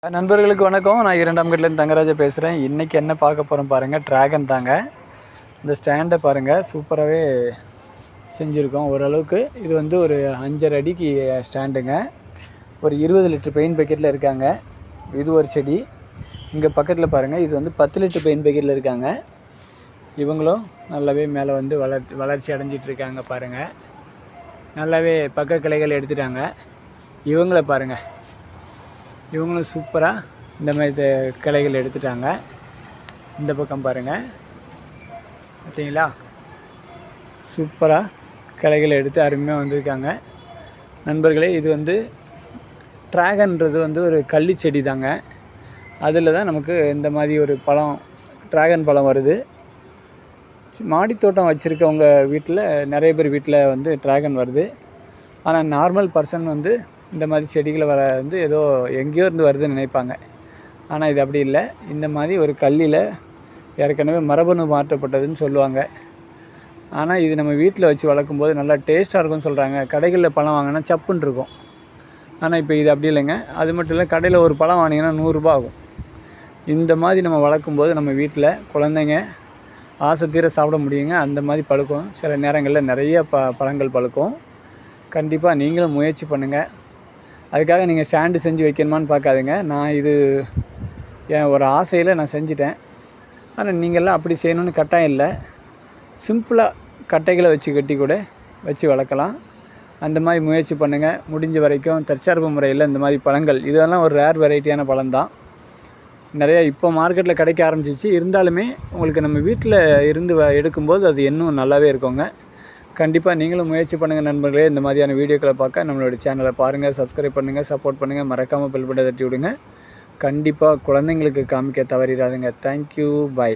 நண்பர்களுக்கு வணக்கம். நான் இரண்டாம் கட்டிலேருந்து தங்கராஜா பேசுகிறேன். இன்றைக்கி என்ன பார்க்க போகிறோம் பாருங்கள், ட்ராகன் தாங்க. இந்த ஸ்டாண்டை பாருங்கள், சூப்பராகவே செஞ்சுருக்கோம். ஓரளவுக்கு இது வந்து ஒரு 5.5 அடிக்கு ஸ்டாண்டுங்க. ஒரு 20 லிட்டர் பெயிண்ட் பக்கெட்டில் இருக்காங்க. இது ஒரு செடி. இங்கே பக்கத்தில் பாருங்கள், இது வந்து 10 லிட்டர் பெயிண்ட் பக்கெட்டில் இருக்காங்க. இவங்களும் நல்லாவே மேலே வந்து வளர்ச்சி அடைஞ்சிட்ருக்காங்க பாருங்கள். நல்லாவே பக்க கிளைகள் எடுத்துட்டாங்க. இவங்கள பாருங்கள், இவங்களும் சூப்பராக இந்த மாதிரி கிளைகள் எடுத்துட்டாங்க. இந்த பக்கம் பாருங்கள், பார்த்தீங்களா, சூப்பராக கிளைகள் எடுத்து அருமையாக வந்திருக்காங்க. நண்பர்களே, இது வந்து ட்ராகன்றது வந்து ஒரு கள்ளி செடி தாங்க. அதில் தான் நமக்கு இந்த மாதிரி ஒரு பழம், ட்ராகன் பழம் வருது. மாடித்தோட்டம் வச்சுருக்கவங்க வீட்டில் நிறைய பேர் வீட்டில் வந்து ட்ராகன் வருது. ஆனால் நார்மல் பர்சன் வந்து இந்த மாதிரி செடிகளை வந்து ஏதோ எங்கேயோ இருந்து வருதுன்னு நினைப்பாங்க. ஆனால் இது அப்படி இல்லை. இந்த மாதிரி ஒரு கல்லில் ஏற்கனவே மரபணு மாற்றப்பட்டதுன்னு சொல்லுவாங்க. ஆனால் இது நம்ம வீட்டில் வச்சு வளர்க்கும்போது நல்லா டேஸ்ட்டாக இருக்கும்னு சொல்கிறாங்க. கடைகளில் பழம் வாங்கினா சப்புன்னு இருக்கும். ஆனால் இப்போ இது அப்படி இல்லைங்க. அது மட்டும் இல்லை, கடையில் ஒரு பழம் வாங்கினீங்கன்னா 100 ரூபா ஆகும். இந்த மாதிரி நம்ம வளர்க்கும்போது நம்ம வீட்டில் குழந்தைங்க ஆசை தீர சாப்பிட முடியுங்க. அந்த மாதிரி பழுக்கும். சில நேரங்களில் நிறைய பழங்கள் பழுக்கும். கண்டிப்பாக நீங்களும் முயற்சி பண்ணுங்கள். அதுக்காக நீங்கள் ஸ்டாண்டு செஞ்சு வைக்கணுமான்னு பார்க்காதுங்க. நான் இது என் ஒரு ஆசையில் நான் செஞ்சிட்டேன். ஆனால் நீங்கள்லாம் அப்படி செய்யணுன்னு கட்டாயம் இல்லை. சிம்பிளாக கட்டைகளை வச்சு கட்டி கூட வச்சு வளர்க்கலாம். அந்த மாதிரி முயற்சி பண்ணுங்கள். முடிஞ்ச வரைக்கும் தற்சார்பு முறையில் இந்த மாதிரி பழங்கள், இதெல்லாம் ஒரு ரேர் வெரைட்டியான பழம்தான். நிறையா இப்போ மார்க்கெட்டில் கிடைக்க ஆரம்பிச்சிச்சு. இருந்தாலுமே உங்களுக்கு நம்ம வீட்டில் இருந்து எடுக்கும்போது அது இன்னும் நல்லாவே இருக்குங்க. கண்டிப்பாக நீங்களும் முயற்சி பண்ணுங்கள் நண்பர்களே. இந்த மாதிரியான வீடியோக்களை பார்க்க நம்மளோட சேனலை பாருங்கள், சப்ஸ்கிரைப் பண்ணுங்கள், சப்போர்ட் பண்ணுங்கள். மறக்காமல் பெல் பட்டனை தட்டி விடுங்க. கண்டிப்பாக குழந்தைங்களுக்கு காமிக்க தவறிடாதுங்க. Thank you, by.